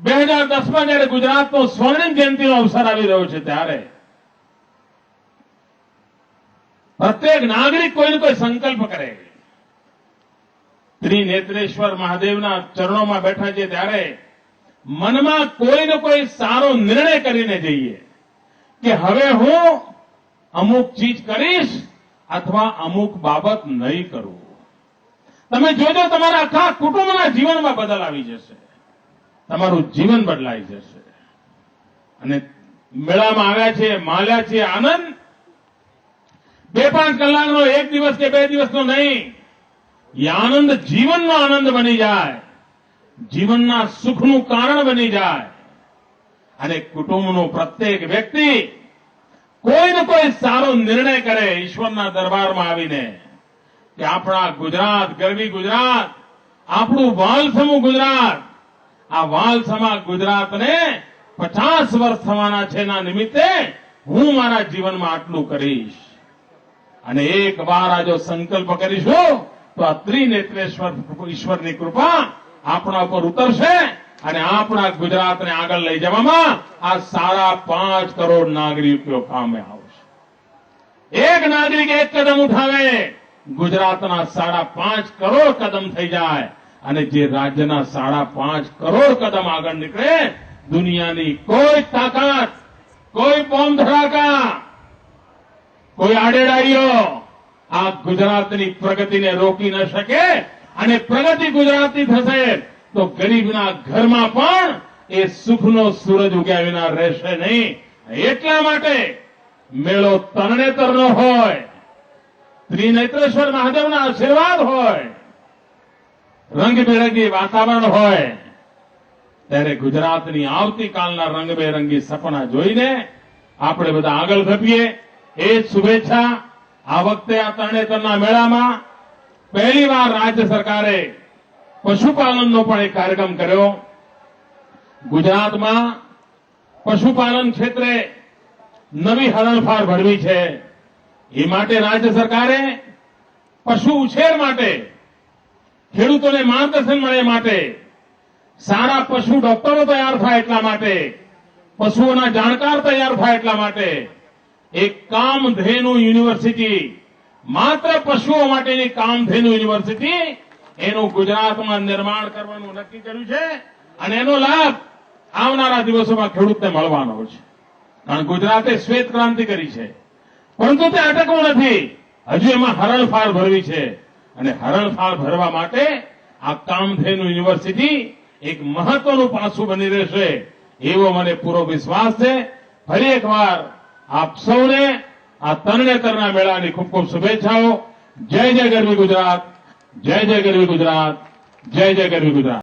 2010માં જયારે ગુજરાતનો સ્વર્ણિમ જયંતિનો અવસર આવી રહ્યો છે ત્યારે પ્રત્યેક નાગરિક કોઈને કોઈ સંકલ્પ કરે. ત્રિનેત્રેશ્વર મહાદેવના ચરણોમાં બેઠા છે ત્યારે મનમાં કોઈને કોઈ સારો નિર્ણય કરીને જઈએ કે હવે હું અમુક ચીજ કરીશ અથવા અમુક બાબત નહીં કરું. તમે જોજો તમારા આખા કુટુંબના જીવનમાં બદલ આવી જશે, તમારું જીવન બદલાઈ જશે. અને મેળામાં આવ્યા છે, માલ્યા છે આનંદ 2-5 કલાકનો, 1 દિવસ કે 2 દિવસનો નહીં. એ આનંદ જીવનનો આનંદ બની જાય, જીવનના સુખનું કારણ બની જાય. અને કુટુંબનો પ્રત્યેક વ્યક્તિ કોઈને કોઈ સારો નિર્ણય કરે ઈશ્વરના દરબારમાં આવીને કે આપણા ગુજરાત, ગરવી ગુજરાત, આપણું વાલસમું ગુજરાત, આ વાલસમા ગુજરાતને 50 વર્ષ થવાના છે એના નિમિત્તે હું મારા જીવનમાં આટલું કરીશ. અને એક વાર આ જો સંકલ્પ કરીશું તો આ ત્રિનેત્રેશ્વર ઈશ્વરની કૃપા આપણા ઉપર ઉતરશે અને આપણા ગુજરાતને આગળ લઈ જવામાં આ 5.5 કરોડ નાગરિકો કામે આવશે. એક નાગરિક એક કદમ ઉઠાવે, ગુજરાતના 5.5 કરોડ કદમ થઈ જાય. અને જે રાજ્યના 5.5 કરોડ કદમ આગળ નીકળે, દુનિયાની કોઈ તાકાત, કોઈ બોમ્બ ધડાકા, કોઈ આડેડાઈઓ આ ગુજરાતની પ્રગતિને રોકી ન શકે. અને પ્રગતિ ગુજરાતની થશે તો ગરીબના ઘરમાં પણ એ સુખનો સૂરજ ઉગ્યા વિના રહેશે નહીં. એટલા માટે મેળો તરણેતરનો હોય, ત્રિનેત્રેશ્વર મહાદેવના આશીર્વાદ હોય, રંગબેરંગી વાતાવરણ હોય, ત્યારે ગુજરાતની આવતીકાલના રંગબેરંગી સપના જોઈને આપણે બધા આગળ ધપીએ. એ જ શુભેચ્છા. આ વખતે આ તરણેતરના મેળામાં પહેલીવાર રાજ્ય સરકારે પશુપાલનનો પણ એક કાર્યક્રમ કર્યો. ગુજરાતમાં પશુપાલન ક્ષેત્રે નવી હરણફાળ ભરવી છે. એ માટે રાજ્ય સરકારે પશુ ઉછેર માટે, ખેડૂતોને માર્ગદર્શન મળે માટે, સારા પશુ ડોક્ટરો તૈયાર થાય એટલા માટે, પશુઓના જાણકાર તૈયાર થાય એટલા માટે એક કામધેનુ યુનિવર્સિટી, માત્ર પશુઓ માટેની કામધેનુ યુનિવર્સિટી, એનું ગુજરાતમાં નિર્માણ કરવાનું નક્કી કર્યું છે. અને એનો લાભ આવનારા દિવસોમાં ખેડૂતને મળવાનો છે. કારણ ગુજરાતે શ્વેત ક્રાંતિ કરી છે, પરંતુ તે અટકવું નથી. હજુ એમાં હરણફાળ ભરવી છે. અને હરણફાળ ભરવા માટે આ કામધેનુ યુનિવર્સિટી એક મહત્વનું પાસું બની રહેશે એવો મને પૂરો વિશ્વાસ છે. ફરી એકવાર આપ સૌને આ તરણેતરના મેળાની ખૂબ ખૂબ શુભેચ્છાઓ. જય જય ગરવી ગુજરાત, જય જય ગરવી ગુજરાત, જય જય ગરવી ગુજરાત.